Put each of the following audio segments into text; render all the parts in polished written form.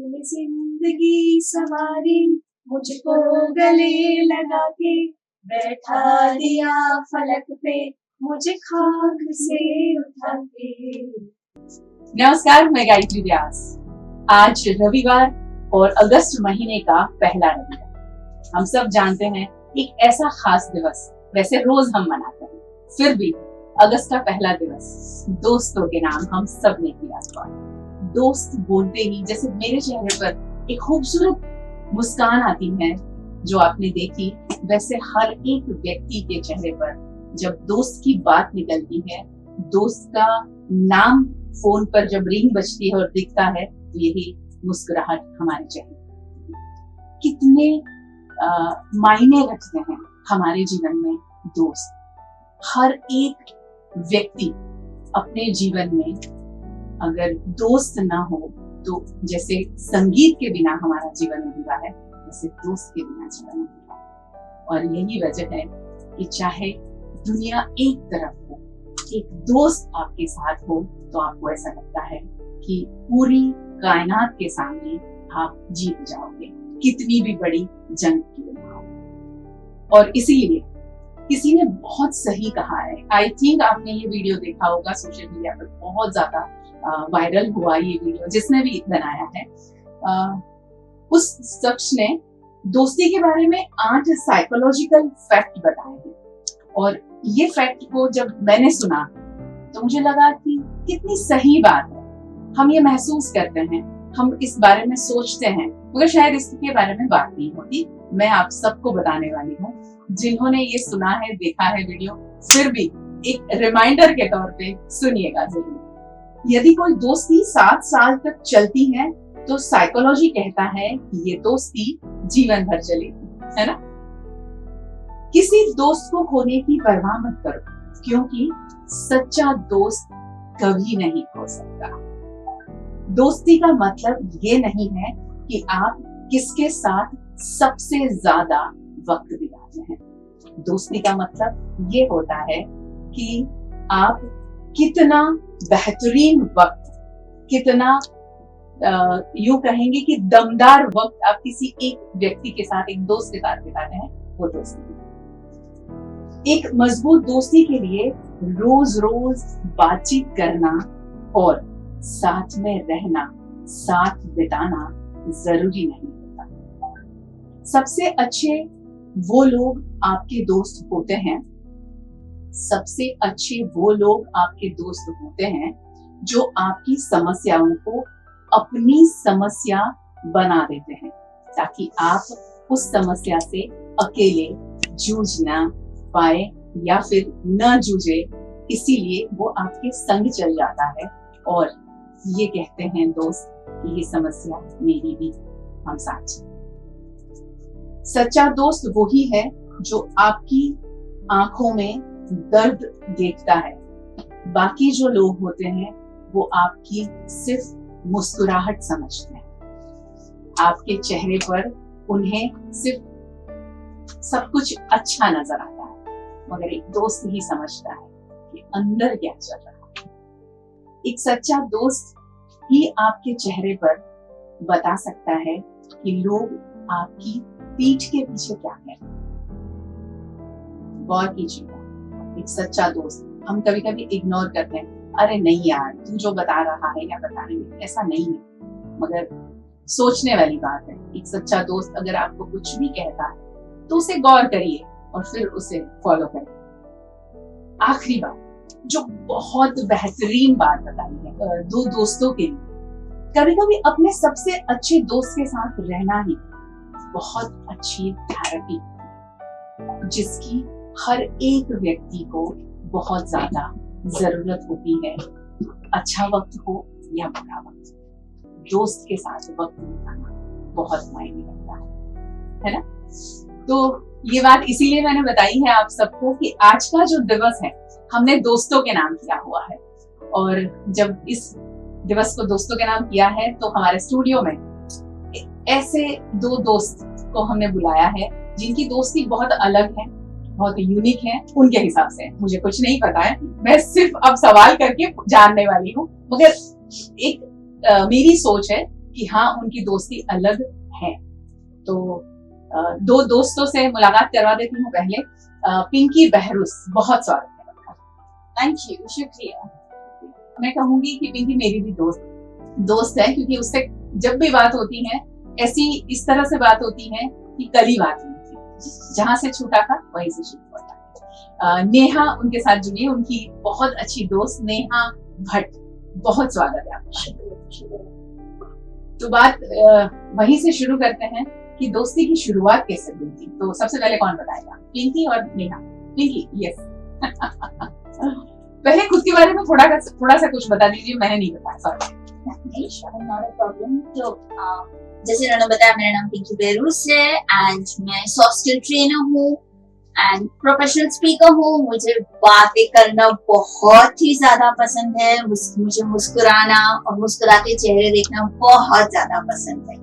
तूने जिंदगी सवारी, मुझको गले लगा के बैठा दिया फलक पे, मुझे खाक से उठा के। नमस्कार, मैं गायत्री व्यास। आज रविवार और अगस्त महीने का पहला रविवार। हम सब जानते हैं एक ऐसा खास दिवस वैसे रोज हम मनाते हैं, फिर भी अगस्त का पहला दिवस दोस्तों के नाम हम सब ने किया था। दोस्त बोलते ही जैसे मेरे चेहरे पर एक खूबसूरत मुस्कान आती है जो आपने देखी, वैसे हर एक व्यक्ति के चेहरे पर जब दोस्त की बात निकलती है, दोस्त का नाम फोन पर जब रिंग बजती है और दिखता है, तो यही मुस्कुराहट हमारे चेहरे पर कितने मायने रखते हैं हमारे जीवन में दोस्त। हर एक व्यक्ति अपने जीवन में अगर दोस्त ना हो तो जैसे संगीत के बिना हमारा जीवन अधूरा है, वैसे दोस्त के बिना जीवन अधूरा है। और यही वजह है कि चाहे दुनिया एक तरफ हो, एक दोस्त आपके साथ हो तो आपको ऐसा लगता है कि पूरी कायनात के सामने आप जीत जाओगे, कितनी भी बड़ी जंग क्यों ना हो। और इसीलिए किसी ने बहुत सही कहा है, आई थिंक आपने ये वीडियो देखा होगा, सोशल मीडिया पर बहुत ज्यादा वायरल हुआ ये वीडियो, जिसने भी बनाया है। उस शख्स ने दोस्ती के बारे में 8 साइकोलॉजिकल फैक्ट बताए हैं, और ये फैक्ट को जब मैंने सुना तो मुझे लगा कि कितनी सही बात है। हम ये महसूस करते हैं, हम इस बारे में सोचते हैं, मगर शायद इसके बारे में बात नहीं होती। मैं आप सबको बताने वाली हूँ, जिन्होंने ये सुना है, देखा है वीडियो, फिर भी एक रिमाइंडर के तौर पे सुनिएगा जरूर। यदि कोई दोस्ती 7 साल तक चलती है तो साइकोलॉजी कहता है कि ये दोस्ती जीवन भर चलेगी, है ना। किसी दोस्त को खोने की परवाह मत करो, क्योंकि सच्चा दोस्त कभी नहीं खो सकता। दोस्ती का मतलब ये नहीं है कि आप किसके साथ सबसे ज्यादा वक्त बिताते हैं। दोस्ती का मतलब ये होता है कि आप कितना बेहतरीन वक्त, कितना यूं कहेंगे कि दमदार वक्त आप किसी एक व्यक्ति के साथ, एक दोस्त के साथ बिताते हैं, वो दोस्ती है। एक मजबूत दोस्ती के लिए रोज रोज बातचीत करना और साथ में रहना, साथ बिताना जरूरी नहीं होता। सबसे अच्छे वो लोग आपके दोस्त होते हैं, सबसे अच्छे वो लोग आपके दोस्त होते हैं जो आपकी समस्याओं को अपनी समस्या बना देते हैं, ताकि आप उस समस्या से अकेले जूझ ना पाए या फिर न जूझे। इसीलिए वो आपके संग चल जाता है और ये कहते हैं दोस्त कि ये समस्या मेरी भी, हम साथ। सच्चा दोस्त वही है जो आपकी आंखों में दर्द देखता है। बाकी जो लोग होते हैं वो आपकी सिर्फ मुस्कुराहट समझते हैं, आपके चेहरे पर उन्हें सिर्फ सब कुछ अच्छा नजर आता है, मगर एक दोस्त ही समझता है कि अंदर क्या चल रहा है। एक सच्चा दोस्त ही आपके चेहरे पर बता सकता है कि लोग आपकी पीठ के पीछे क्या है। गौर कीजिएगा, एक सच्चा दोस्त हम कभी कभी इग्नोर करते हैं, अरे नहीं यार, तू जो बता रहा है या बता रही है ऐसा नहीं है, मगर सोचने वाली बात है। एक सच्चा दोस्त अगर आपको कुछ भी कहता है तो उसे गौर करिए और फिर उसे फॉलो करिए। आखिरी बात, जो बहुत बेहतरीन बात बताई है दो दोस्तों के लिए, कभी कभी अपने सबसे अच्छे दोस्त के साथ रहना ही बहुत अच्छी थेरेपी है, जिसकी हर एक व्यक्ति को बहुत ज्यादा जरूरत होती है। अच्छा वक्त हो या बुरा वक्त, दोस्त के साथ वक्त बिताना बहुत मायने रखता है ना। तो ये बात इसीलिए मैंने बताई है आप सबको कि आज का जो दिवस है हमने दोस्तों के नाम किया हुआ है, और जब इस दिवस को दोस्तों के नाम किया है तो हमारे स्टूडियो में ऐसे 2 दोस्त को हमने बुलाया है जिनकी दोस्ती बहुत अलग है, बहुत यूनिक है उनके हिसाब से। मुझे कुछ नहीं पता है, मैं सिर्फ अब सवाल करके जानने वाली हूँ, मगर एक मेरी सोच है कि हाँ उनकी दोस्ती अलग है। तो दो दोस्तों से मुलाकात करवा देती हूँ। पहले पिंकी बहरूस, बहुत स्वागत है। थैंक यू, शुक्रिया। मैं कहूंगी कि पिंकी मेरी भी दोस्त है, क्योंकि उससे जब भी बात होती है ऐसी इस तरह से बात होती है कि कल ही बात हुई थी, जहां से छूटा था वहीं से शुरू होता। नेहा उनके साथ जुड़ी, उनकी बहुत अच्छी दोस्त नेहा भट्ट, बहुत स्वागत है आपका। तो बात वहीं से शुरू करते हैं कि दोस्ती की शुरुआत कैसे हुई थी। तो सबसे पहले कौन बताएगा, पिंकी और नेहा? पिंकी, यस। पहले खुद के बारे में थोड़ा सा कुछ बता दीजिए, मैंने नहीं बताया, सॉरी। Not a problem. तो जैसे उन्होंने बताया, मेरा नाम पिंकी बहरूस है एंड मैं सॉफ्ट स्किल ट्रेनर हूँ एंड प्रोफेशनल स्पीकर हूँ। मुझे बातें करना बहुत ही ज्यादा पसंद है। मुझे मुस्कुराना और मुस्कुराते चेहरे देखना बहुत ज्यादा पसंद है।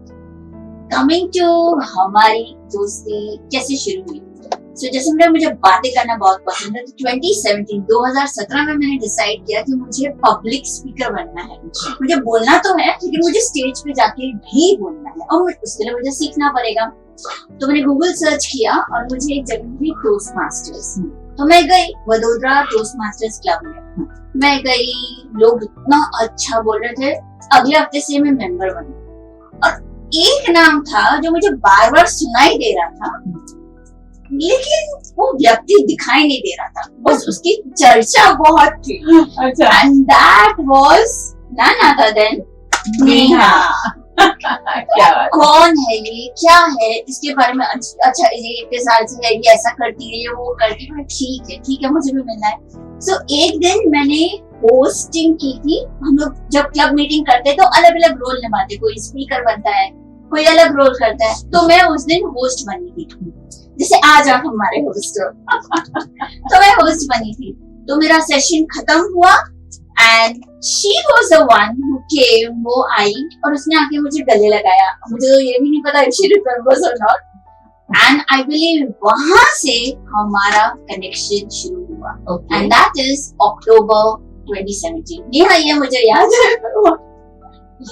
कमिंग टू हमारी दोस्ती कैसे शुरू हुई, तो जैसे मुझे बातें करना बहुत पसंद है, तो 2017 में मैंने डिसाइड किया कि मुझे पब्लिक स्पीकर बनना है। मुझे बोलना तो है, लेकिन मुझे स्टेज पे जाके भी बोलना है और उसके लिए मुझे सीखना पड़ेगा। तो मैंने गूगल सर्च किया और मुझे एक जगह मिली टोस्ट मास्टर्स। तो मैं गई वडोदरा टोस्ट मास्टर्स क्लब में। मैं गई, लोग इतना अच्छा बोल रहे थे। अगले हफ्ते से मैं मेंबर बनी और एक नाम था जो मुझे बार बार सुनाई दे रहा था, लेकिन वो व्यक्ति दिखाई नहीं दे रहा था, बस उसकी चर्चा बहुत थी। अच्छा। And that was none other than Neha. क्या बात। कौन है ये, क्या है, इसके बारे में अच्छा ये इतने साल से है, ये ऐसा करती है, ये वो करती है, ठीक है मुझे भी मिलना है। सो एक दिन मैंने होस्टिंग की थी। हम लोग जब क्लब मीटिंग करते तो अलग अलग रोल निभाते, कोई स्पीकर बनता है, कोई अलग रोल करता है। तो मैं उस दिन होस्ट बनी थी, जैसे आज आप हमारे होस्ट हो। तो मैं होस्ट बनी थी। तो मेरा सेशन खत्म हुआ and she was the one who came. वो आई और उसने आके मुझे गले लगाया। मुझे तो ये भी नहीं पता शी रिमेंबर्स और नॉट। एंड आई बिलीव वहां से हमारा कनेक्शन शुरू हुआ। एंड दैट इज अक्टूबर 2017। नेहा, ये मुझे याद है।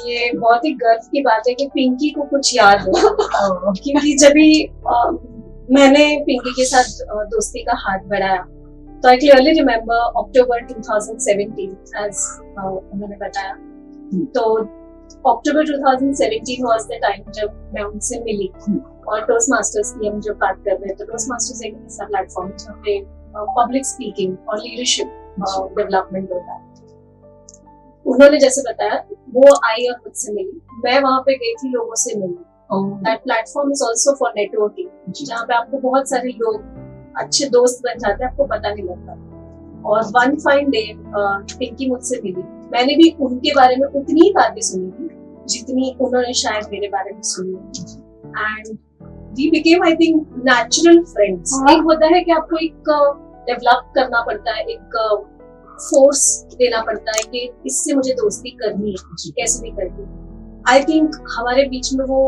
ये बहुत ही गर्व की बात है कि पिंकी को कुछ याद हो। क्योंकि जब भी मैंने पिंकी के साथ दोस्ती का हाथ बढ़ाया, तो I clearly remember October 2017 as उन्होंने बताया। तो अक्टूबर 2017 वाज द टाइम जब मैं उनसे मिली और टोस्ट मास्टर्स की हम जब बात कर रहे हैं। तो टोस्ट मास्टर्स एक ऐसा प्लेटफॉर्म जहाँ पे पब्लिक स्पीकिंग और लीडरशिप डेवलपमेंट होता है। उन्होंने जैसे बताया, वो आई और मुझसे मिली, मैं वहां पे गई थी, लोगों से मिली। That platform is also for networking, जहाँ पे आपको बहुत सारे लोग अच्छे दोस्त बन जाते हैं, आपको पता नहीं लगता। और वन फाइन डे पिंकी मुझसे मिली। मैंने भी उनके बारे में उतनी ही बातें सुनी थी जितनी उन्होंने शायद मेरे बारे में सुनी। And we became, I think, natural friends. एक होता है कि आपको एक डेवलप करना पड़ता है, एक फोर्स देना पड़ता है कि इससे मुझे दोस्ती करनी है, कैसे भी करनी। आई थिंक हमारे बीच में वो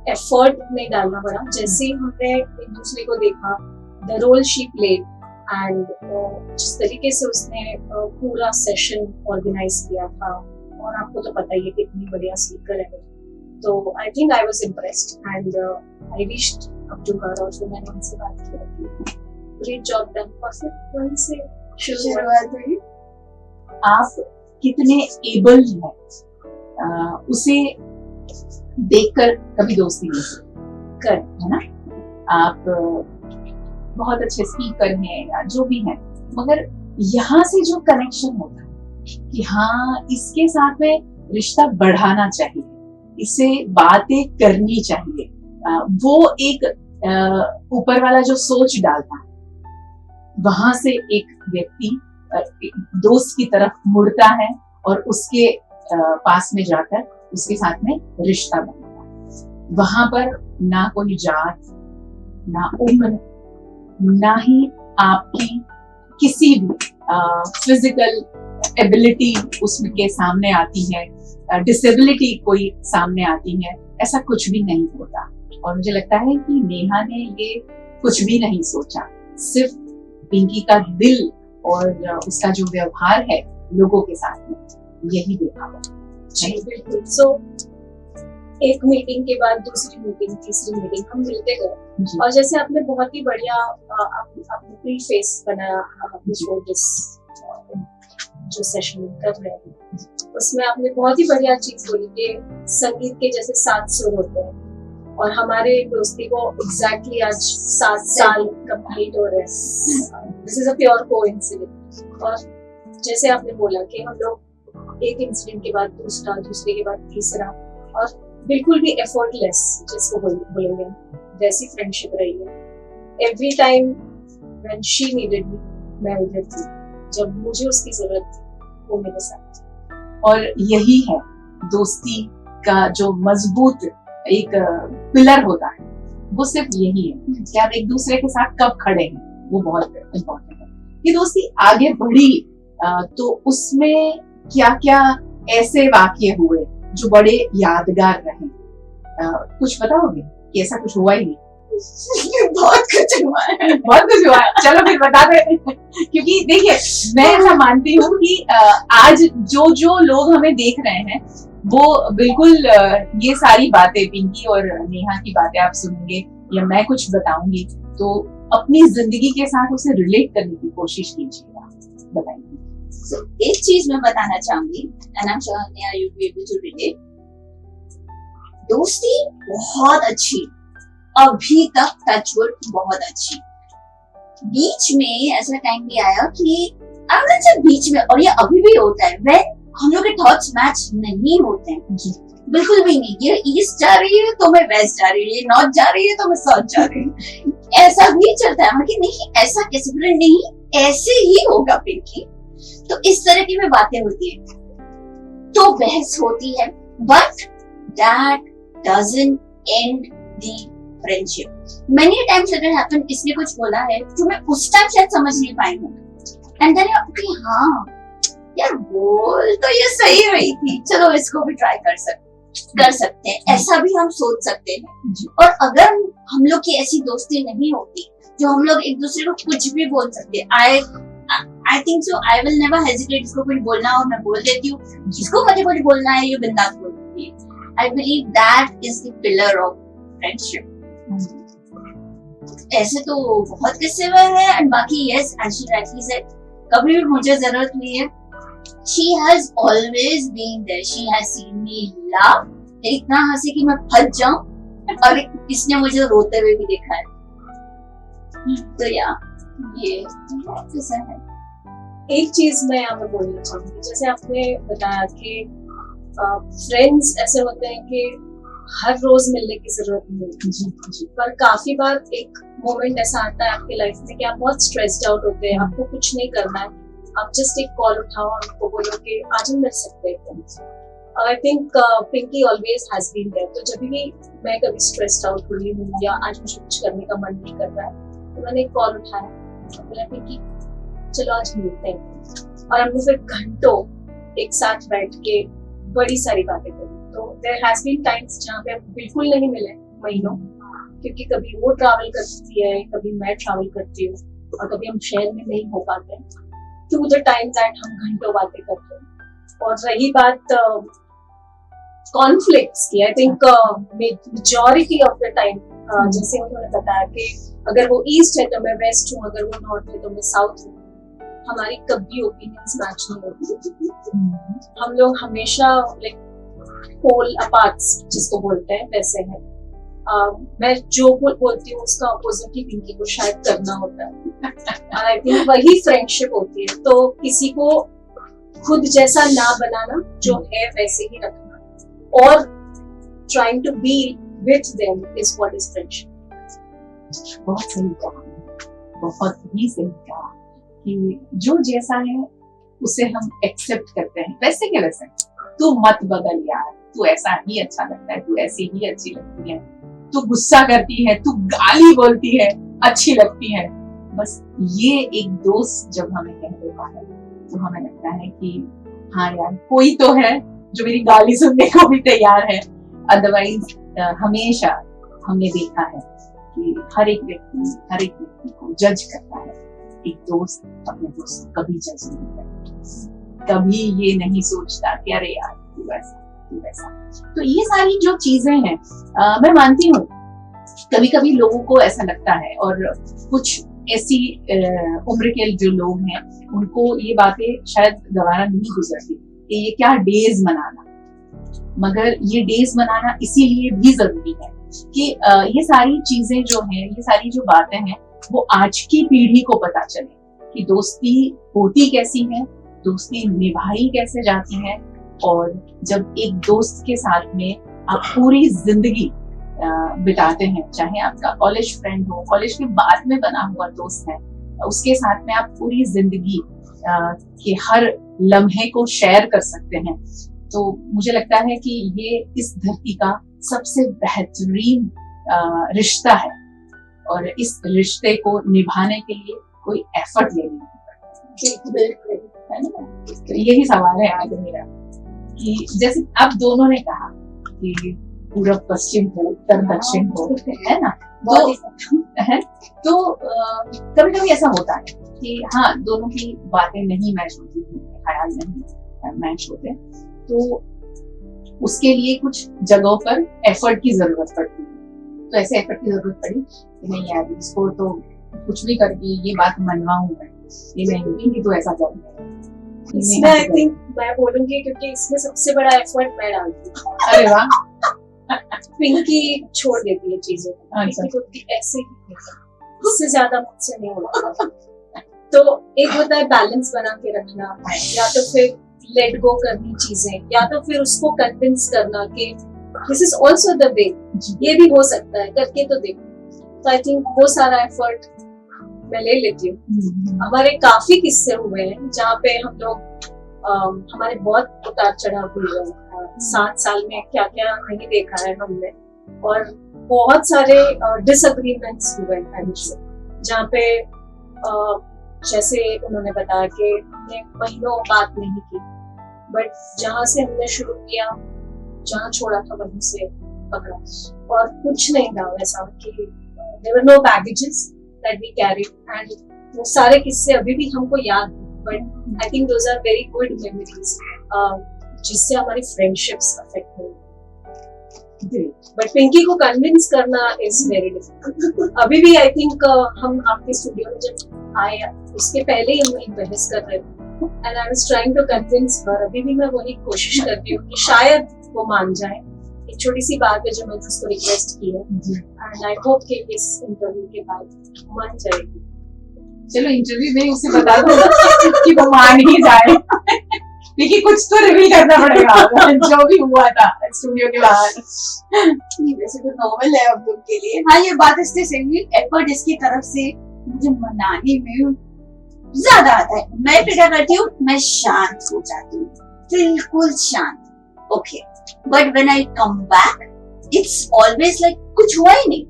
एफर्ट नहीं डालना पड़ा। जैसे ही हमने एक दूसरे को देखा, the role she played and जिस तरीके से उसने पूरा सेशन ऑर्गेनाइज किया था, और आपको तो पता ही है कितनी बढ़िया स्पीकर है, तो I think I was impressed and I reached up to her. और फिर मैंने उनसे बात किया कि ग्रेट जॉब डन। और फिर वहीं से शुरुआत हुई। आप कितने एबल हैं उसे देखकर कभी दोस्ती नहीं कर, है ना? आप बहुत अच्छे स्पीकर हैं या जो भी हैं, मगर यहाँ से जो कनेक्शन होता है कि हाँ इसके साथ में रिश्ता बढ़ाना चाहिए, इससे बातें करनी चाहिए, वो एक ऊपर वाला जो सोच डालता है, वहां से एक व्यक्ति दोस्त की तरफ मुड़ता है और उसके पास में जाकर उसके साथ में रिश्ता बनता है। वहां पर ना कोई जात, ना उम्र, ना ही आपकी किसी भी फिजिकल एबिलिटी उसमें के सामने आती है, डिसेबिलिटी कोई सामने आती है, ऐसा कुछ भी नहीं होता। और मुझे लगता है कि नेहा ने ये कुछ भी नहीं सोचा, सिर्फ पिंकी का दिल और उसका जो व्यवहार है लोगों के साथ में, यही देखा। जी बिल्कुल। सो एक मीटिंग के बाद दूसरी मीटिंग, तीसरी मीटिंग, हम मिलते गए। जी। और जैसे आपने बहुत ही बढ़िया आपने प्रीफेस बनाया बिफोर दिस जो सेशन कर रहे हैं, उसमें आपने बहुत ही बढ़िया चीज बोली कि संगीत के जैसे 7 सुर होते हैं, और हमारे दोस्ती को एग्जैक्टली आज 7 साल कंप्लीट हो रहे हैं। This is a pure coincidence. और जैसे आपने बोला कि हम लोग एक इंसिडेंट के बाद दूसरा, दूसरे के बाद तीसरा, और बिल्कुल भी एफर्टलेस जिसको बोलेंगे वैसी फ्रेंडशिप रही है। Every time when she needed मी, मैं उधर थी, जब मुझे उसकी जरूरत थी वो मेरे साथ थी। और यही है दोस्ती का जो मजबूत एक पिलर होता है, वो सिर्फ यही है कि आप एक दूसरे के साथ कब खड़े हैं, वो बहुत इम्पोर्टेंट है। ये दोस्ती आगे बढ़ी तो उसमें क्या क्या ऐसे वाकये हुए जो बड़े यादगार रहे, कुछ बताओगे कि ऐसा कुछ हुआ ही नहीं? बहुत कुछ हुआ है, बहुत कुछ हुआ है, चलो फिर बता दे। क्योंकि देखिए, मैं ऐसा मानती हूँ कि आज जो जो लोग हमें देख रहे हैं वो बिल्कुल ये सारी बातें, पिंकी और नेहा की बातें आप सुनेंगे या मैं कुछ बताऊंगी तो अपनी जिंदगी के साथ उसे रिलेट करने की कोशिश कीजिएगा। बताइए। So, एक चीज मैं बताना चाहूंगी, and I'm sure Neha you'll be able to relate. दोस्ती बहुत अच्छी, अभी तक टचवुड बहुत अच्छी। बीच में ऐसा टाइम भी आया कि बीच में, और ये अभी भी होता है, when हम लोग के थॉट्स मैच नहीं होते हैं, बिल्कुल भी नहीं। ये ईस्ट जा रही है तो मैं वेस्ट जा रही है, ये नॉर्थ जा रही है तो मैं साउथ जा रही हूँ, ऐसा भी चलता है। कि नहीं, ऐसा कैसे बोले, नहीं ऐसे ही होगा पिंकी। तो इस तरह की में बातें होती है, तो बहस होती है, but that doesn't and the friendship. Many times अगर हैपन, इसने कुछ बोला है जो मैं उस टाइम शायद समझ नहीं पाई हूँ, एंड देन हाँ यार बोल तो ये सही रही थी, चलो इसको भी ट्राई कर सकते हैं, ऐसा भी हम सोच सकते हैं। और अगर हम लोग की ऐसी दोस्ती नहीं होती जो हम लोग एक दूसरे को कुछ भी बोल सकते, आई think so, I will never hesitate, इसको कुछ बोलना हो मैं बोल देती हूँ, जिसको मुझे कुछ बोलना है ये बिंदास बोल देती है। I believe that is the pillar of friendship. ऐसे तो बहुत किस्से हुए हैं, एंड बाकी yes, as she rightly said, कभी भी मुझे जरूरत हुई है, she has always been there, she has seen me laugh, इतना हंसी कि मैं फंस जाऊं, और इसने मुझे रोते हुए भी देखा है। तो ये कैसा है। एक चीज मैं यहाँ पे बोलना चाहूंगी, जैसे आपने बताया कि फ्रेंड्स ऐसे होते हैं कि हर रोज मिलने की जरूरत नहीं होती, पर काफी बार एक मोमेंट ऐसा आता है आपकी लाइफ में कि आप बहुत स्ट्रेस्ड आउट होते हैं, आपको कुछ नहीं करना है, आप जस्ट एक कॉल उठाओ और उनको बोलो कि आज हम मिल सकते हैं। I think Pinky always has been there. तो जब भी मैं कभी स्ट्रेस्ड आउट हुई हूँ या आज मुझे कुछ करने का मन नहीं कर रहा है, तो मैंने एक कॉल उठाया, बोला पिंकी चलो आज मिलते हैं, और हमने फिर घंटों एक साथ बैठ के बड़ी सारी बातें करी। तो देयर हैज बीन टाइम्स जहाँ पे हम बिल्कुल नहीं मिले महीनों, क्योंकि कभी वो ट्रैवल करती है, कभी मैं ट्रैवल करती हूँ, और कभी हम शहर में नहीं हो पाते, टू द टाइम दैट हम घंटों बातें करते हैं। और रही बात कॉन्फ्लिक्ट्स की, I think majority of the time, जैसे उन्होंने बताया कि अगर वो ईस्ट है तो मैं वेस्ट हूँ, अगर वो नॉर्थ है तो मैं साउथ हूँ, हमारी कभी ओपिनियंस मैच नहीं होती। हम लोग हमेशा लाइक पोल अपार्ट्स जिसको बोलते हैं वैसे है। मैं जो बोलती हूँ उसका अपोजिट ही पिंकी को शायद करना होता है। आई थिंक वही फ्रेंडशिप होती है। तो किसी को खुद जैसा ना बनाना, जो है वैसे ही रखना, और trying to be with them is what is friendship. बहुत सही कहा, बहुत ही सही कहा कि जो जैसा है उसे हम एक्सेप्ट करते हैं, वैसे के वैसे। तू मत बदल यार, तू ऐसा ही अच्छा लगता है, तू ऐसी ही अच्छी लगती है, तू गुस्सा करती है, तू गाली बोलती है, अच्छी लगती है। बस ये एक दोस्त जब हमें कह देता है तो हमें लगता है कि हाँ यार कोई तो है जो मेरी गाली सुनने को भी तैयार है। अदरवाइज हमेशा हमने देखा है कि हर एक व्यक्ति को जज करता है, एक दोस्त अपने दोस्त को कभी जज नहीं करता, कभी ये नहीं सोचता कि अरे यार तू ऐसा, सकती वैसा। तो ये सारी जो चीजें हैं, मैं मानती हूँ कभी कभी लोगों को ऐसा लगता है, और कुछ ऐसी उम्र के जो लोग हैं उनको ये बातें शायद गवारा नहीं गुजरती कि ये क्या डेज मनाना, मगर ये डेज मनाना इसीलिए भी जरूरी है कि ये सारी चीजें जो हैं, ये सारी जो बातें हैं, वो आज की पीढ़ी को पता चले कि दोस्ती होती कैसी है, दोस्ती निभाई कैसे जाती है, और जब एक दोस्त के साथ में आप पूरी जिंदगी बिताते हैं, चाहे आपका कॉलेज फ्रेंड हो, कॉलेज के बाद में बना हुआ दोस्त है, उसके साथ में आप पूरी जिंदगी के हर लम्हे को शेयर कर सकते हैं, तो मुझे लगता है कि ये इस धरती का सबसे बेहतरीन रिश्ता है, और इस रिश्ते को निभाने के लिए कोई एफर्ट लेनी नहीं पड़ता, है ना। तो यही सवाल है आज मेरा कि जैसे आप दोनों ने कहा कि पूर्व पश्चिम हो, उत्तर दक्षिण हो, है ना, तो कभी कभी ऐसा होता है कि हाँ, दोनों की बातें नहीं मैच होती, ख्याल नहीं मैच होते, तो उसके लिए कुछ जगहों पर एफर्ट की जरूरत पड़ती है। तो ऐसे एफर्ट की जरूरत पड़ी कि नहीं यार, इसको तो कुछ भी करके ये बात मनवाऊं मैं, ये नहीं तो ऐसा कर इसमें आई थिंक मैं बोलूंगी, क्योंकि इसमें सबसे बड़ा एफर्ट मैं डालती हूँ। अरे वाह। पिंकी छोड़ देती है चीजों को, पिंकी को ऐसे ही, उससे ज्यादा मुझसे नहीं होता। तो एक होता है बैलेंस बना के रखना, या तो फिर लेट गो करनी चीजें, या तो फिर उसको कन्विंस करना कि this is also the way, ये भी हो सकता है, करके तो देखो। तो आई थिंक वो सारा एफर्ट मैं ले लेती हूँ। हमारे काफी किस्से हुए हैं जहाँ पे हम लोग हमारे बहुत उतार चढ़ाव हुए हैं, 7 साल में क्या क्या नहीं देखा है हमने, और बहुत सारे डिसएग्रीमेंट्स हुए हैं जहाँ पे जैसे उन्होंने बताया कि हमने महीनों बात नहीं की, बट जहाँ से हमने शुरू किया, जहाँ छोड़ा था वहीं से पकड़ा, और कुछ नहीं था वैसा कि there were no baggages that we carried, and वो सारे किस्से अभी भी हमको याद है, but I think those are very good memories जिससे हमारी फ्रेंडशिप्स अफेक्ट हुई। बट पिंकी को कन्विंस करना इज वेरी डिफिकल्ट। अभी भी आई थिंक हम आपके स्टूडियो में जब आए उसके पहले ही हम एक बहस कर रहे थे, and I was trying to convince her. अभी भी मैं वही कोशिश कर रही हूँ कि शायद वो मान जाए। एक छोटी सी बात है जो मैंने उसको रिक्वेस्ट की है, एंड आई होप कि इस इंटरव्यू के बाद मान जाएगी। चलो इंटरव्यू में उसे बता दो कि वो मान ही जाए, लेकिन कुछ तो रिवील करना पड़ेगा जो भी हुआ था स्टूडियो के बाहर। वैसे तो नॉर्मल है अब लोग के लिए। हाँ, ये बात इससे सही, एफर्ट इसकी तरफ से मुझे मनाने में ज्यादा आता है। मैं फिर क्या करती हूँ, मैं शांत हो जाती हूँ, बिल्कुल शांत। Okay, but when I come back it's always like कुछ हुआ ही नहीं।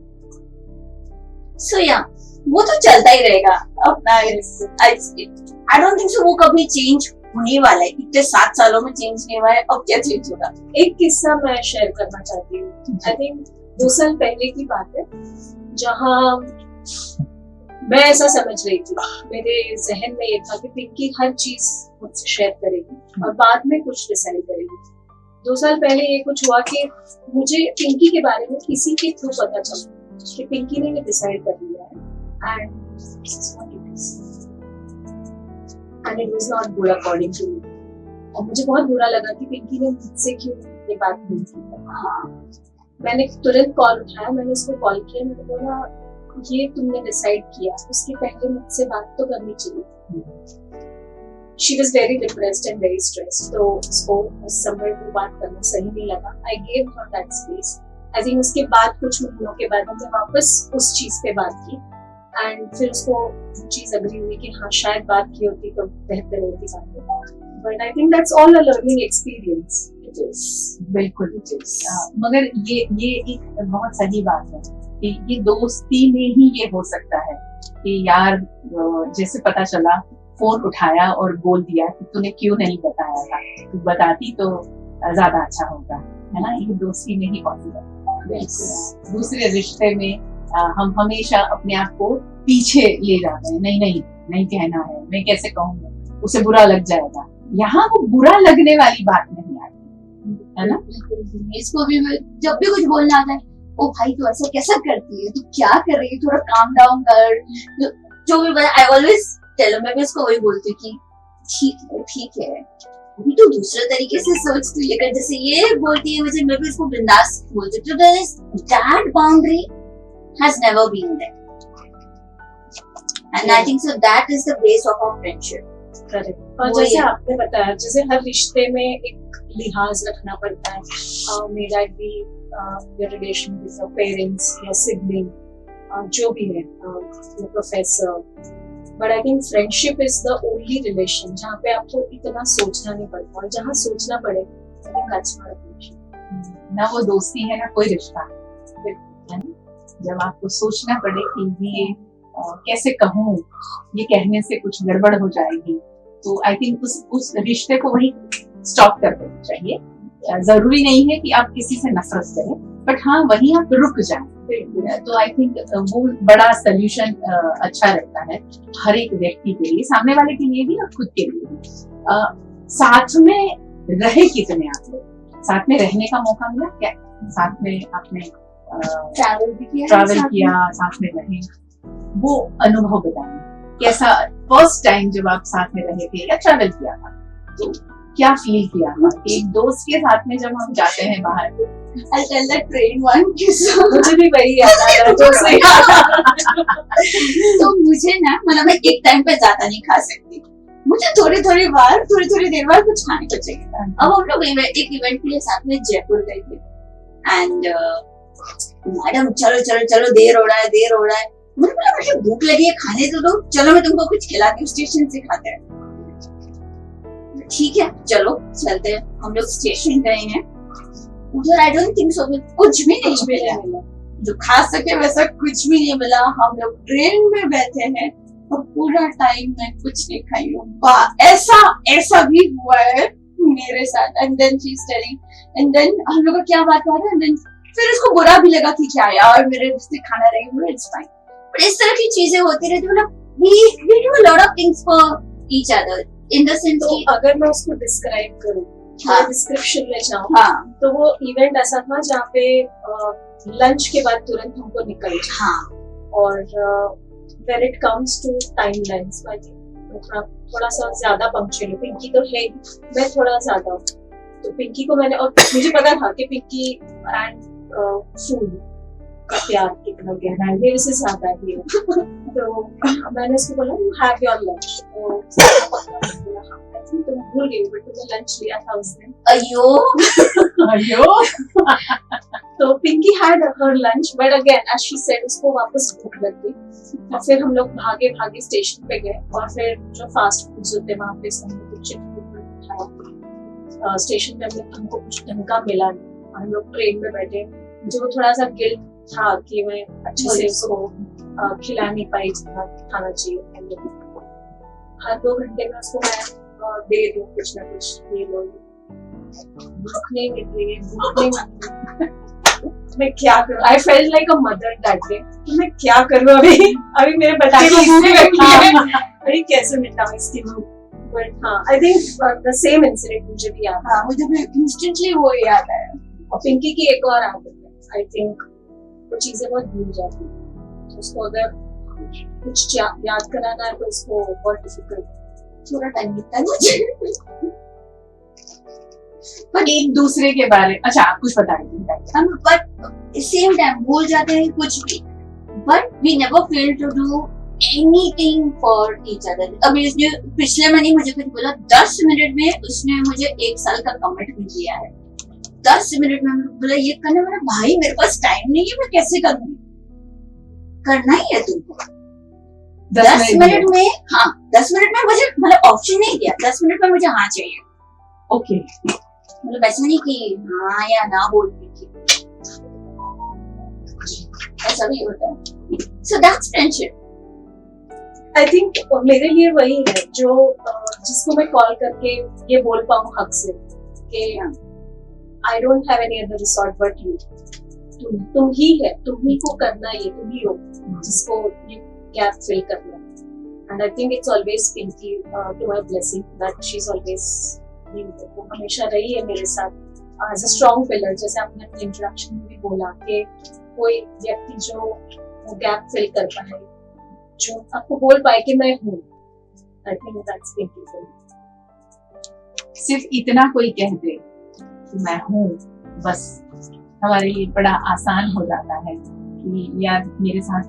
सो या वो तो चलता ही रहेगा अपना। आई डोंट थिंक सो वो कभी चेंज होने वाला है। इतने 7 सालों में चेंज नहीं हुआ है, अब क्या चेंज होगा। एक किस्सा मैं शेयर करना चाहती हूँ। आई थिंक 2 साल पहले की बात है, जहाँ मैं ऐसा समझ रही थी, मेरे जहन में ये था कि पिंकी हर चीज मुझसे शेयर करेगी और बाद में कुछ डिसाइड करेगी। 2 साल पहले ये कुछ हुआ कि मुझे पिंकी के बारे में किसी के थ्रू पता चला कि पिंकी ने ये डिसाइड कर लिया है, and it was not good according to me। और मुझे बहुत बुरा लगा कि पिंकी ने मुझसे क्यों ये बात नहीं की। मैंने तुरंत कॉल उठाया, मैंने उसको कॉल किया, मैंने बोला ये तुमने डिसाइड किया, उसके पहले मुझसे बात तो करनी चाहिए। She was very depressed and very stressed, तो उसको उस समय वो बात करना सही नहीं लगा। I gave her that space। I think उसके बाद कुछ महीनों के बाद हमने वापस उस चीज पे बात की, एंड फिर उसको वो चीज अग्री हुई कि हाँ शायद बात की होती तो बेहतर होती बातें। But I think that's all a learning experience. It is बिल्कुल। मगर ये एक बहुत सही बात है कि ये दोस्ती में ही ये हो सकता है कि यार जैसे पता चला, फोन उठाया और बोल दिया कि तूने क्यों नहीं बताया था, तू बताती तो ज्यादा अच्छा होता, है ना। ये दोस्ती में ही पॉसिबल है। दूसरे रिश्ते में हम हमेशा अपने आप को पीछे ले जाते हैं, नहीं कहना है, मैं कैसे कहूँगा, उसे बुरा लग जाएगा। यहाँ वो बुरा लगने वाली बात नहीं आती, है ना? इसको भी जब भी कुछ बोलना आता है, ओ भाई तू ऐसा कैसा करती है, तू क्या कर रही है, थोड़ा काम डाउन कर, जो भी बोला आई ऑलवेज टेल, मैं भी उसको वही बोलती हूँ कि ठीक है अभी तो दूसरे तरीके से सोच, तू ये कर, जैसे ये बोलती है मुझे, मैं भी उसको बिंदास बोलती हूँ। That boundary has never been there, and I think so that is the base of our friendship. Correct. और जैसे आपने बताया, जैसे हर रिश्ते में एक लिहाज रखना पड़ता है, मेरा भी your relation with your parents या सिबलिंग, जो भी है, professor, but I think friendship is the only relation जहाँ पे आपको इतना सोचना नहीं पड़ता, और जहाँ सोचना पड़े ना वो दोस्ती है ना कोई रिश्ता है ना? जब आपको सोचना पड़े कि ये कैसे कहूँ, ये कहने से कुछ गड़बड़ हो जाएगी, तो आई थिंक उस रिश्ते को वही स्टॉप कर देना चाहिए। जरूरी नहीं है कि आप किसी से नफरत करें, बट हाँ वहीं आप रुक जाएं। तो आई थिंक वो बड़ा सोल्यूशन अच्छा रहता है हर एक व्यक्ति के लिए, सामने वाले के लिए भी और खुद के लिए भी। साथ में रहे कितने आप लोग, साथ में रहने का मौका मिला क्या, साथ में आपने ट्रैवल किया, साथ में रहे, वो अनुभव बताएं कैसा फर्स्ट टाइम जब आप साथ में रहे थे या ट्रैवल किया था, तो क्या फील किया था एक दोस्त के साथ में जब हम जाते हैं बाहर। I'll tell that train one किस्सा, मुझे भी वही याद आ रहा है जो से तो मुझे ना, मतलब मैं एक टाइम पे ज्यादा नहीं खा सकती, मुझे थोड़ी थोड़ी देर बाद कुछ खाने को चाहिए था। अब हम लोग एक इवेंट के लिए साथ में जयपुर गए थे, एंड मैडम चलो देर हो रहा है, मैंने बोला मुझे भूख लगी है, खाने तो दो, चलो मैं तुमको कुछ खिलाती हूँ, स्टेशन से खाते हैं। ठीक है चलो चलते हैं। हम लोग स्टेशन गए हैं, उधर आई डोंट थिंक सो कुछ भी नहीं मिला, जो खा सके वैसा कुछ भी नहीं मिला। हम लोग ट्रेन में बैठे हैं और पूरा टाइम मैं कुछ नहीं खाई हूँ। ऐसा भी हुआ है मेरे साथ। And then she is telling, and then हम लोग का क्या बात हुआ था, एंड देन फिर उसको बुरा भी लगा कि क्या यार मेरे रिश्ते खाना रहेंगे, इट्स फाइन। बट इस तरह की चीजें होती रहती, मतलब we do a lot of things for each other in the sense कि अगर मैं उसको डिस्क्राइब करूँ, डिस्क्रिप्शन में जाऊँ, तो वो इवेंट ऐसा था जहाँ पे लंच के बाद तुरंत हमको निकल, और when it comes to timelines, I think थोड़ा सा ज्यादा पंक्चुअल हूँ। पिंकी तो है, मैं थोड़ा ज्यादा हूँ, तो पिंकी को मैंने, और मुझे पता था कि पिंकी एंड फूड का प्यार कितना गहरा है, मेरे से ज्यादा ही है। तो मैंने उसको बोला यू हैव योर लंच, तुम भूल गई बट तुमने लंच लिया था उस दिन। अयो तो Pinky had her lunch, but again as she said उसको वापस भूख लग गई, और फिर हम लोग भागे स्टेशन पे गए, और फिर जो फास्ट फूड्स होते वहाँ पे स्टेशन पे हमको कुछ ढंग का मिला नहीं, और हम लोग ट्रेन में बैठे, जो थोड़ा सा गिल्ट था कि मैं अच्छे से उसको खिला नहीं पाई जितना खाना चाहिए। हर 2 घंटे में उसको मैं दे दूं कुछ ना कुछ, ये लो, भूख नहीं मिली, मैं क्या करूं। I felt like a mother that day, मैं क्या करूं अभी मेरे बच्चे को भूख लगी है, अरे कैसे मिटाऊं इसकी भूख। बट हाँ, I think the same incident मुझे भी याद है, मुझे भी इंस्टेंटली वो याद आया। और पिंकी की एक और आदत है, आई थिंक वो चीजें बहुत भूल जाती है, तो उसको अगर कुछ याद कराना है तो उसको बहुत डिफिकल्ट, थोड़ा टाइम लगता है मुझे। पर एक दूसरे के बारे, अच्छा आप कुछ बताइए। हम बट सेम टाइम भूल जाते हैं कुछ भी, but we never fail to do anything for each other. अभी उसने पिछले महीने मुझे कुछ बोला, 10 मिनट में उसने मुझे 1 साल का कमिटमेंट दिया है। 10 मिनट में बोला ये करना, मेरा भाई मेरे पास टाइम नहीं है, मैं कैसे करूंगी, करना ही है तुमको। 10 मिनट में, हाँ 10 मिनट में मुझे मतलब ऑप्शन नहीं दिया, 10 मिनट में मुझे हाँ चाहिए। ओके, मतलब ऐसा नहीं कि हाँ या ना बोलने की, ऐसा भी होता है। So that's friendship. I think मेरे लिए वही है जो जिसको मैं कॉल करके ये बोल पाऊँ हक से कि I don't have any other resort but you, तुम ही है, तुम ही को करना है, तुम ही हो जिसको ये गैप फिल करना है। And I think it's always Pinky to my blessing that she is always, वो हमेशा रही है मेरे साथ एज अ स्ट्रॉन्ग पिलर, जैसे आपने अपने इंट्रोडक्शन में भी बोला कि कोई व्यक्ति जो वो गैप फिल कर पाए, जो आपको बोल पाए कि मैं हूँ। I think that's Pinky for me. सिर्फ इतना कोई कह दे कि मैं हूँ, बस हमारे लिए बड़ा आसान हो जाता है कि यार मेरे साथ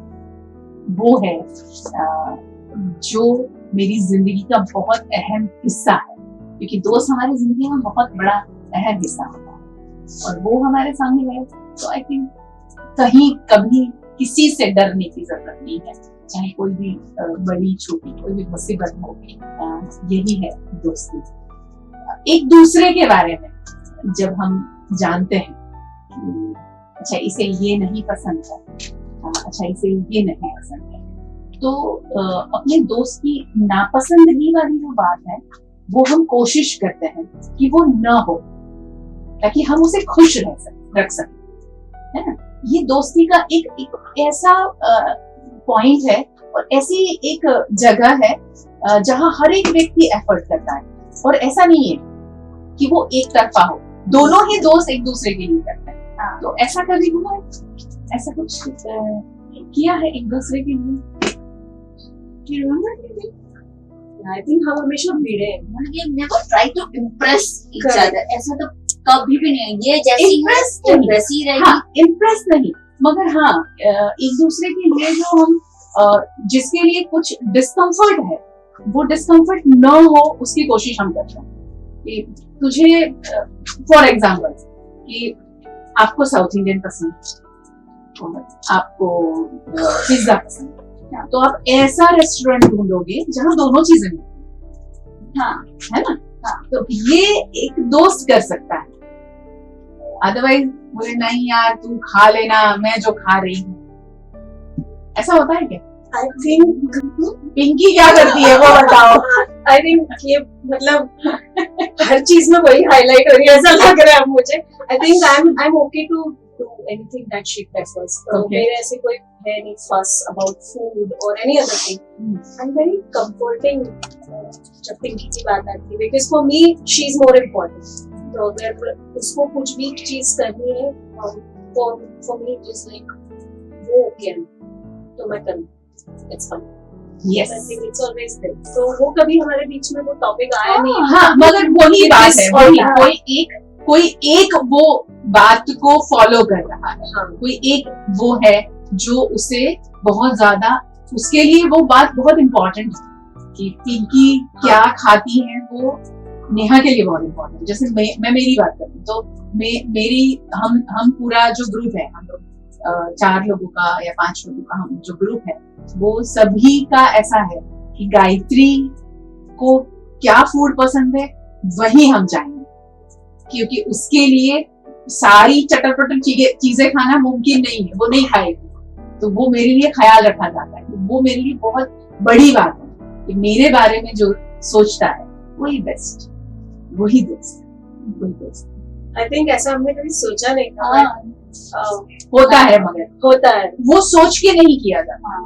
वो है जो मेरी जिंदगी का बहुत अहम हिस्सा है, क्योंकि दोस्त हमारी जिंदगी में बहुत बड़ा अहम हिस्सा होता है और वो हमारे सामने है। तो आई थिंक कहीं कभी किसी से डरने की जरूरत नहीं है, चाहे कोई भी बड़ी छोटी कोई भी मुसीबत हो। यही है दोस्ती। एक दूसरे के बारे में जब हम जानते हैं कि अच्छा इसे ये नहीं पसंद है, अच्छा इसे ये नहीं पसंद है, तो अपने दोस्त की नापसंदगी वाली जो बात है वो हम कोशिश करते हैं कि वो न हो, ताकि हम उसे खुश रख सकें, है ना। ये दोस्ती का एक ऐसा पॉइंट है और ऐसी एक जगह है जहां हर एक व्यक्ति एफर्ट करता है, और ऐसा नहीं है कि वो एक तरफा हो, दोनों ही दोस्त एक दूसरे के लिए करते हैं। तो ऐसा कभी हुआ है, ऐसा कुछ किया है एक दूसरे के लिए? आई थिंक हम हमेशा भिड़े हैं। We have never tried to impress each other. ऐसा तो कभी भी नहीं। ये जैसी Impress है नहीं। वैसी रहेगी। हाँ, इम्प्रेस नहीं, मगर हाँ एक दूसरे के लिए जो हम जिसके लिए कुछ डिस्कम्फर्ट है वो डिस्कम्फर्ट न हो उसकी कोशिश हम करते हैं। कि तुझे फॉर एग्जाम्पल कि आपको साउथ इंडियन पसंद है, आपको पिज्जा पसंद है, तो आप ऐसा रेस्टोरेंट ढूंढोगे जहां दोनों चीजें मिलती, हाँ, है ना। हाँ, तो ये एक दोस्त कर सकता है। अदरवाइज बोले नहीं यार तू खा लेना, मैं जो खा रही हूँ, ऐसा होता है क्या? आई थिंक पिंकी क्या करती है वो बताओ। आई थिंक ये मतलब हर चीज में वही हाईलाइट हो रही है ऐसा लग रहा है मुझे। I think I am okay to do anything that she prefers. मेरे ऐसे कोई है नहीं फस अबाउट फूड और any other thing. I am very comforting जब पिंकी की बात आती है, because for me she is more important. तो अगर उसको कुछ भी चीज करनी है for me it is like वो ओके है तो मैं करूँ, it's fine. Yes. I think it's always there. तो वो कभी हमारे बीच में वो टॉपिक आया नहीं। हाँ, मगर वही बात है, और वही कोई एक वो बात को फॉलो कर रहा है। हाँ, कोई एक वो है जो उसे बहुत ज्यादा, उसके लिए वो बात बहुत इम्पोर्टेंट है कि पिंकी क्या खाती है, वो नेहा के लिए बहुत इम्पोर्टेंट है। जैसे मैं मेरी बात करूँ तो मेरी हम पूरा जो ग्रुप है, हम लोग 4 लोगों का या 5 लोगों का हम जो ग्रुप है वो सभी का ऐसा है कि गायत्री को क्या फूड पसंद है वही हम चाहेंगे, क्योंकि उसके लिए सारी चटर-पटर चीजें खाना मुमकिन नहीं है, वो नहीं खाएगी। तो वो मेरे लिए ख्याल रखा जाता है, वो मेरे लिए बहुत बड़ी बात है कि मेरे बारे में जो सोचता है वही बेस्ट, वही दोस्त। आई थिंक ऐसा हमने कभी सोचा नहीं था। होता है, मगर होता है, वो सोच के नहीं किया जाता,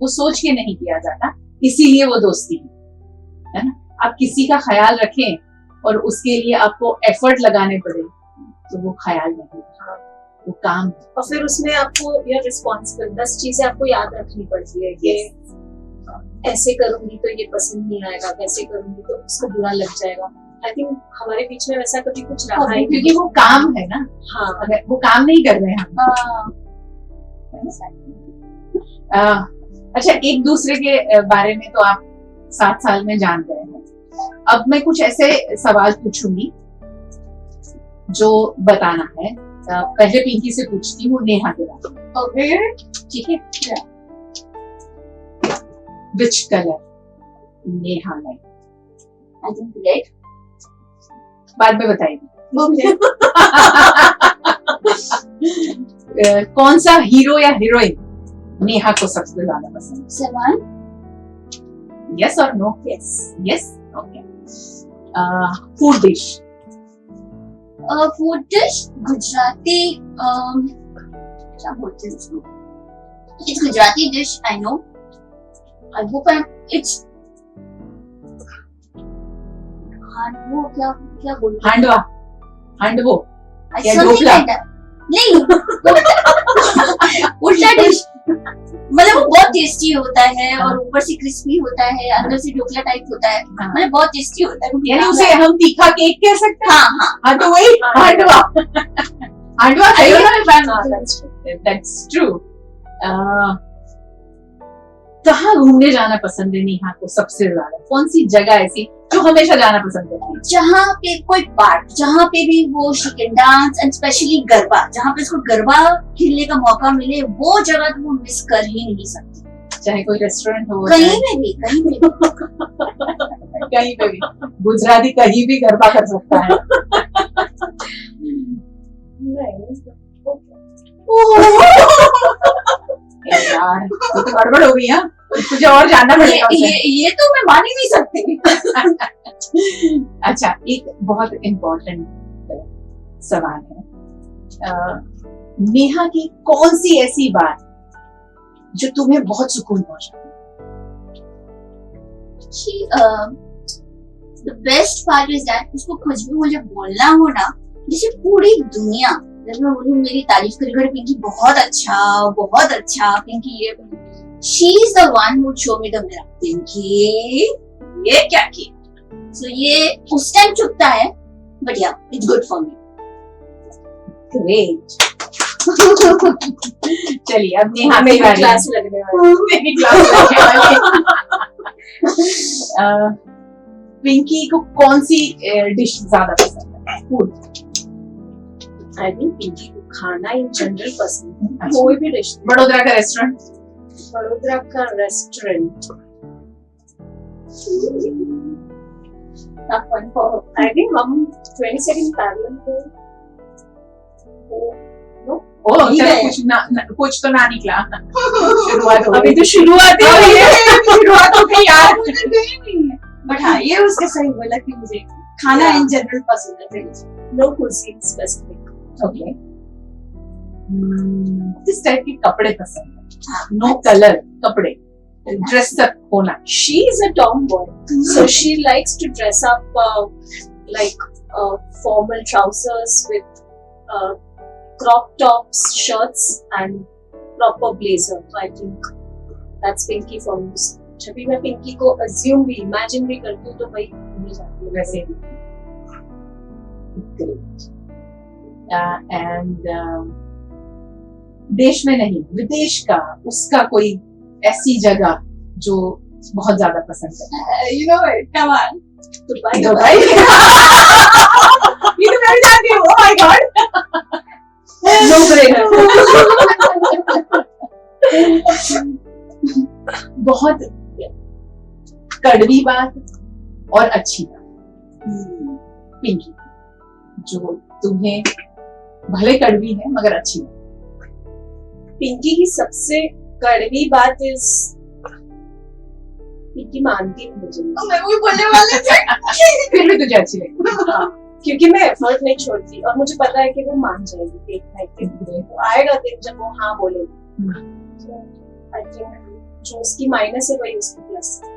वो सोच के नहीं किया जाता, इसीलिए वो दोस्ती है ना। आप किसी का ख्याल रखें और उसके लिए आपको एफर्ट लगाने पड़े तो वो ख्याल नहीं, वो काम है। और फिर उसमें आपको यह रिस्पॉन्सिबल 10 चीजें आपको याद रखनी पड़ती है कि ऐसे करूंगी तो ये पसंद नहीं आएगा, वैसे करूंगी तो उसको बुरा लग जाएगा। आई थिंक हमारे बीच में वैसा कभी कुछ रहा है क्योंकि वो काम है ना। हाँ, अगर वो काम नहीं कर रहे हैं हम। अच्छा, एक दूसरे के बारे में तो आप 7 साल में जान गए हैं। अब मैं कुछ ऐसे सवाल पूछूंगी जो बताना है। पहले पिंकी से पूछती हूँ नेहा के बारे में। Okay. ठीक है? विच कलर नेहा ने? I think red. बाद में बताएगी। Okay. कौन सा हीरो या हीरोइन नेहा को सबसे ज्यादा पसंद? Salman. यस और no? Yes. Okay. Food dish? Food dish Gujarati क्या बोलते हैं उसको? It's Gujarati dish. I know. I hope it's handvo क्या बोलते हैं? हांडवो। या something ढोकला? like that. नहीं उल्टा डिश, मतलब वो बहुत टेस्टी होता है और ऊपर से क्रिस्पी होता है, अंदर से ढोकला टाइप होता है, मतलब बहुत टेस्टी होता है। यानी उसे हम तीखा केक कह सकते हैं। हाँ हाँ, हाँ तो वही हांडवा। हांडवा सही है ना? that's true. That's true. कहाँ घूमने जाना पसंद है नेहा को सबसे ज्यादा? कौन सी जगह ऐसी जो हमेशा जाना पसंद करती है? जहाँ पे कोई पार्क, जहाँ पे भी वो she can dance and specially garba, जहाँ पे उसको गरबा खेलने का मौका मिले, वो जगह तो वो मिस कर ही नहीं सकती। चाहे कोई रेस्टोरेंट हो, कहीं में भी, कहीं में भी। कहीं पे भी गुजराती कहीं भी गरबा कर सकता है। यार तो गड़बड़ हो गई। हाँ तुझे और जानना पड़ेगा उसे। ये तो मैं मान ही नहीं सकती। अच्छा, एक बहुत इम्पोर्टेंट सवाल है, नेहा की कौन सी ऐसी बात जो तुम्हें बहुत सुकून पहुंचाती है? The best part is that उसको कुछ भी मुझे बोलना हो ना, जैसे पूरी दुनिया जब मैं बोलूं मेरी तारीफ करेगी, पिंकी बहुत अच्छा पिंकी ये, she is the one who show me the mirror, Pinky ये क्या किया। So ये उस टाइम चुपता है, but yeah, it's good for me. Great. चलिए अब नेहा मेरी की बारी। क्लास लगने वाली मेरी क्लास लगने वाली है। पिंकी को कौन सी डिश ज्यादा पसंद है? फूड? आई थिंक पिंकी को खाना इन जनरल पसंद है, अच्छा। कोई भी डिश। बड़ोदरा का रेस्टोरेंट? बड़ोदरा का रेस्टोरेंट आई थिंक हम 22nd पैरेलल पे ओ चलो कुछ तो ना निकला। शुरुआत हो अभी गई। तो शुरुआत ही हुई है। शुरुआत हो गई यार। बट हाँ, ये उसके सही बोला कि मुझे खाना इन जनरल पसंद है। No cuisine specific. ओके। किस टाइप के कपड़े पसंद है? नो कलर कपड़े, ड्रेस अप होना। She is a tomboy, so she likes to dress up like formal trousers with crop tops, shirts, and proper blazer. So I think that's Pinky for me. जब भी मैं पिंकी को assume भी, imagine भी करती हूँ तो वही मिल जाती है वैसे भी। एंड देश में नहीं, विदेश का उसका कोई ऐसी जगह जो बहुत ज्यादा पसंद है? You know it, come on. Dubai. Dubai. ये तो मैं भी जानती हूँ। Oh my God. No brainer। बहुत कड़वी बात और अच्छी बात पिंकी जो तुम्हें भले कड़वी है मगर अच्छी है। पिंकी की सबसे कड़वी बात इज पिंकी मानती नहीं मुझे, मैं वही बोलने वाले थे। फिर भी तुझे अच्छी लगती है। क्योंकि मैं एफर्ट नहीं छोड़ती और मुझे पता है कि वो मान जाएगी एक ना एक दिन। वो आएगा दिन जब वो हाँ बोलेगी। आई थिंक जो उसकी माइनस है वही उसकी प्लस है।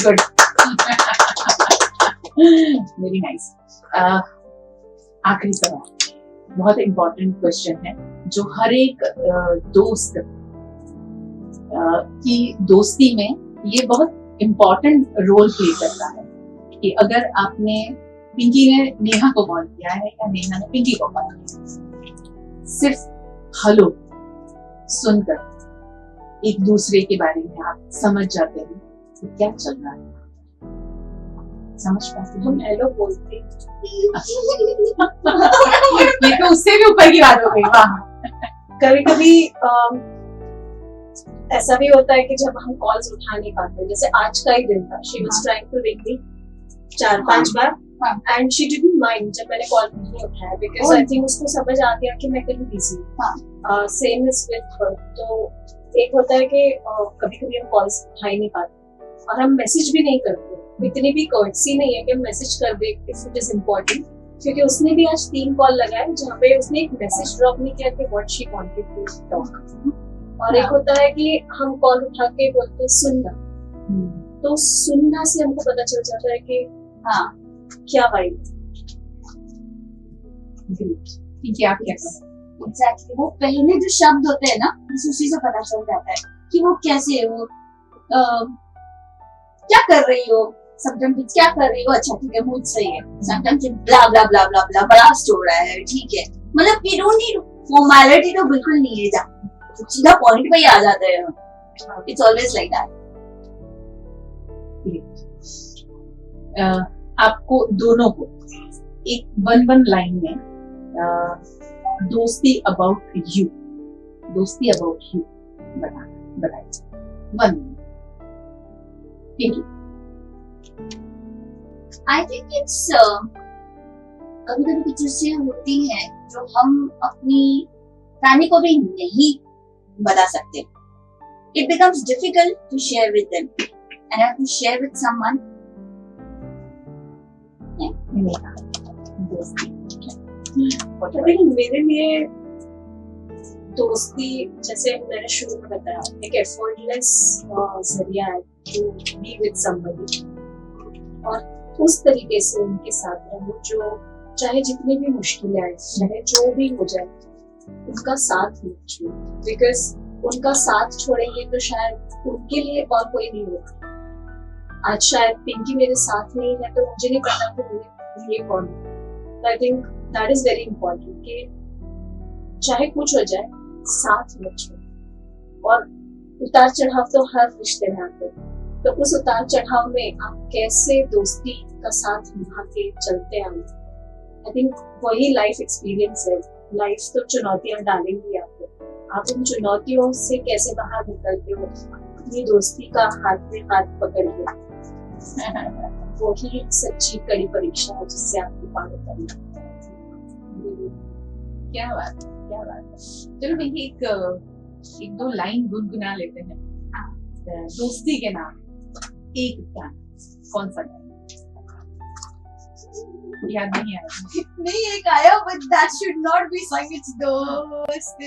गुड। Very nice. आखिरी सवाल बहुत इम्पोर्टेंट क्वेश्चन है जो हर एक दोस्त की दोस्ती में ये बहुत इम्पोर्टेंट रोल प्ले करता है कि अगर आपने पिंकी ने नेहा को कॉल किया है या नेहा ने पिंकी को कॉल किया, सिर्फ हेलो सुनकर एक दूसरे के बारे में आप समझ जाते हैं कि क्या चल रहा है। समझ पाते हम हैं? हेलो बोलते हैं। ये तो उससे भी ऊपर की बात हो गई। वाह। कभी कभी ऐसा भी होता है कि जब हम कॉल्स उठा नहीं पाते, जैसे आज का ही दिन था, she was trying to ring me 4-5 बार एंड शी डिडंट माइंड जब मैंने कॉल नहीं उठाया बिकॉज़ आई थिंक उसको समझ आ गया कि मैं कहीं बिजी हूँ। Same is with her. तो एक होता है कि कभी कभी हम कॉल्स उठा ही नहीं पाते और हम मैसेज भी नहीं करते, इतनी भी कर्टसी नहीं है कि हम मैसेज कर they if it is important. क्योंकि उसने भी आज 3 कॉल लगाए जहाँ पे उसने एक मैसेज ड्रॉप नहीं किया कि what she wanted to talk. और एक होता है कि हम कॉल उठा के बोलते हैं सुनना, तो सुनना से हमको पता चल जाता है कि हाँ क्या वाइब। ठीक है, आप क्या करें? एग्जैक्टली, वो पहले जो शब्द होते हैं ना, उसी से पता चल जाता है कि वो कैसे, वो क्या कर रही हो, समटाइम्स क्या कर रही हो, अच्छा ठीक है मूड सही है, समटाइम्स ब्ला ब्ला ब्ला ब्ला ब्ला ब्लास्ट हो रहा है, ठीक है, मतलब वी डोंट नीड फॉर्मेलिटी, तो बिल्कुल नहीं है, जा सीधा पॉइंट पे ही आ जाते हैं, इट्स ऑलवेज लाइक दैट। आपको दोनों को एक वन लाइन में दोस्ती अबाउट यू बताइए, वन। ठीक है। आई थिंक इट्स कभी कभी कुछ चीजें होती हैं जो हम अपनी फैमिली को भी नहीं बता सकते। It becomes difficult to share with them, and I have to share with someone. मेरे लिए दोस्ती, जैसे मैंने शुरू में बताया, एक एफर्टलेस जरिया है टू बी विद समबडी, और उस तरीके से उनके साथ रहूं जो चाहे जितनी भी मुश्किलें आए, चाहे जो भी हो जाए, उनका साथ मत छोड़ो, बिकॉज उनका साथ छोड़ेंगे तो शायद उनके लिए और कोई नहीं होगा। आज शायद पिंकी मेरे साथ नहीं है तो मुझे नहीं पता कि मेरे लिए कौन है। I think that is very important कि चाहे कुछ हो जाए, साथ मत छोड़ो। और उतार चढ़ाव तो हर रिश्ते में आते हैं, तो उस उतार चढ़ाव में आप कैसे दोस्ती का साथ निभा के चलते आए, आई थिंक वही लाइफ एक्सपीरियंस है। लाइफ तो चुनौतियां डालेंगी आपको, आप उन चुनौतियों से कैसे बाहर निकलते हो, अपनी दोस्ती का हाथ में हाथ पकड़ के, वही सच्ची कड़ी परीक्षा है जिससे आपकी पार उतरना। क्या बात है। चलो भैया एक दो लाइन गुनगुना लेते हैं दोस्ती के नाम, एक गाना, कौन सा गाना? याद नहीं आया? नहीं, एक आया, but that should not be sung. It's दोस्त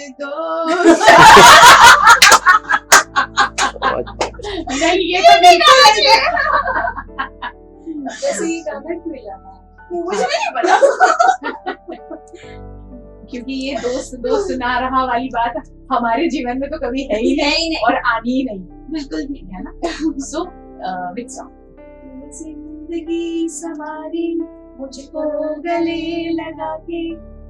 नहीं, ये तो बिल्कुल नहीं है। वैसे ये गाना क्यों लगा? मुझे नहीं पता। क्योंकि ये दोस्त सुना रहा वाली बात हमारे जीवन में तो कभी है ही नहीं और आनी ही नहीं, बिल्कुल भी, है ना? सो विच सॉन्ग? जिंदगी सवारी, मुझको गले लगा के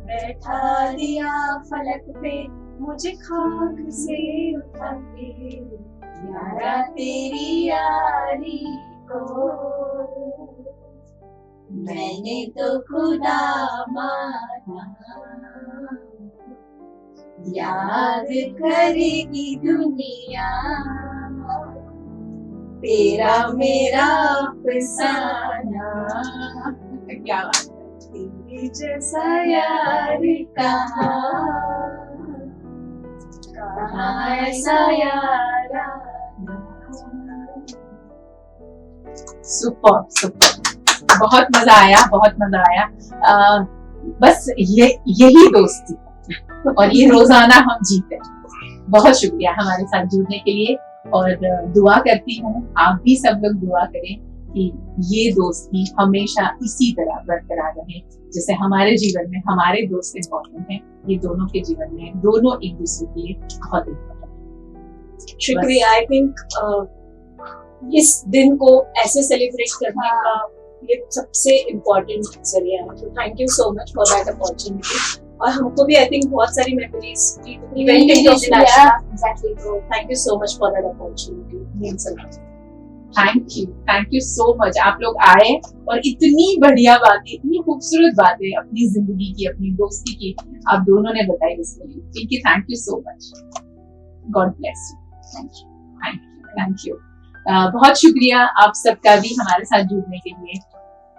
बैठा दिया फलक पे, मुझे खाक से उठा के, यारा तेरी यारी को मैंने तो खुदा माना, याद करेगी दुनिया तेरा मेरा अफसाना, क्या बात है। तेरे जैसा यार कहाँ ऐसा यारा। सुपर, बहुत मजा आया। बस यही दोस्ती और ये रोजाना हम जीते। बहुत शुक्रिया हमारे साथ जुड़ने के लिए, और दुआ करती हूँ आप भी सब लोग दुआ करें कि ये दोस्ती हमेशा इसी तरह बरकरार रहे, जैसे हमारे जीवन में हमारे दोस्त इम्पोर्टेंट हैं, ये दोनों के जीवन में दोनों एक दूसरे के लिए बहुत इम्पोर्टेंट। शुक्रिया। आई थिंक इस दिन को ऐसे सेलिब्रेट करने का ये सबसे इम्पोर्टेंट जरिया है, तो thank you so much for that opportunity. और हमको भी आई थिंक बहुत सारी मेमोरीज इवेंट एग्जैक्टली, तो thank you so much for that opportunity, means a lot. Thank you so much. आप लोग आए और इतनी बढ़िया बातें, इतनी खूबसूरत बातें अपनी जिंदगी की, अपनी दोस्ती की आप दोनों ने बताई इसके लिए। Thank you so much. God bless you. Thank you. बहुत शुक्रिया आप सबका भी हमारे साथ जुड़ने के लिए।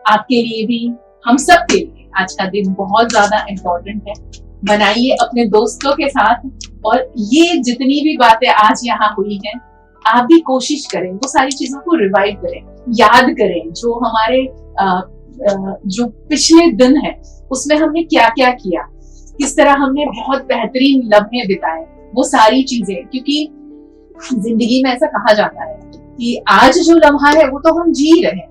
आपके लिए भी, हम सब के लिए आज का दिन बहुत ज्यादा इम्पोर्टेंट है। बनाइए अपने दोस्तों के साथ, और ये जितनी भी बातें आज यहाँ हुई हैं, आप भी कोशिश करें वो सारी चीजों को रिवाइव करें, याद करें जो हमारे जो पिछले दिन है उसमें हमने क्या क्या किया, किस तरह हमने बहुत बेहतरीन लम्हे बिताए, वो सारी चीजें। क्योंकि जिंदगी में ऐसा कहा जाता है कि आज जो लम्हा है वो तो हम जी रहे हैं,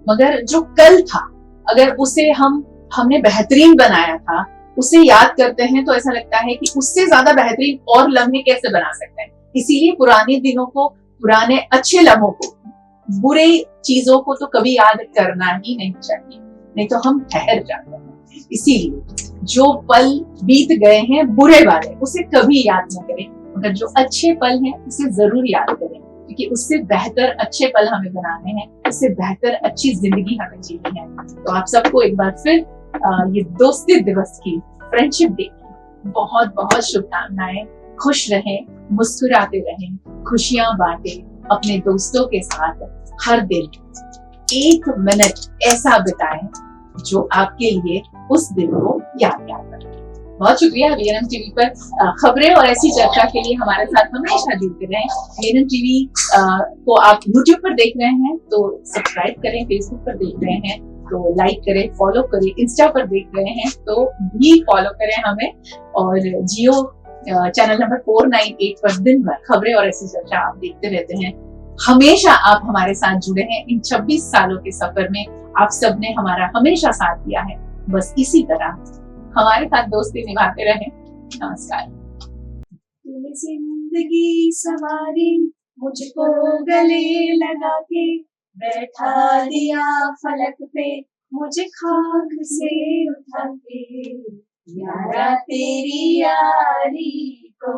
मगर जो कल था, अगर उसे हमने बेहतरीन बनाया था, उसे याद करते हैं तो ऐसा लगता है कि उससे ज्यादा बेहतरीन और लम्हे कैसे बना सकते हैं। इसीलिए पुराने दिनों को, पुराने अच्छे लम्हों को, बुरे चीजों को तो कभी याद करना ही नहीं चाहिए, नहीं तो हम ठहर जाते हैं। इसीलिए जो पल बीत गए हैं बुरे वाले, उसे कभी याद न करें, मगर जो अच्छे पल हैं उसे जरूर याद करें, क्योंकि उससे बेहतर अच्छे पल हमें बनाने हैं, उससे बेहतर अच्छी जिंदगी हमें जीनी है। तो आप सबको एक बार फिर ये दोस्ती दिवस की, फ्रेंडशिप डे की बहुत बहुत शुभकामनाएं। खुश रहें, मुस्कुराते रहें, खुशियां बांटें अपने दोस्तों के साथ। हर दिन 1 मिनट ऐसा बिताएं जो आपके लिए उस दिन को यादगार बने। बहुत शुक्रिया वीएनएम टीवी पर खबरें और ऐसी चर्चा के लिए हमारे साथ हमेशा जुड़ते रहें। वीएनएम टीवी को आप यूट्यूब पर देख रहे हैं तो सब्सक्राइब करें, फेसबुक पर देख रहे हैं तो लाइक करें, फॉलो करें, इंस्टा पर देख रहे हैं तो भी फॉलो करें हमें, और जियो चैनल नंबर 498 पर दिन भर खबरें और ऐसी चर्चा आप देखते रहते हैं। हमेशा आप हमारे साथ जुड़े हैं। इन 26 सालों के सफर में आप सबने हमारा हमेशा साथ दिया है। बस इसी तरह हमारे साथ दोस्ती निभाते रहें। नमस्कार। तूने जिंदगी सवारी, मुझको गले लगा के बैठा दिया फलक पे, मुझे खाक से उठा के, यारा तेरी यारी को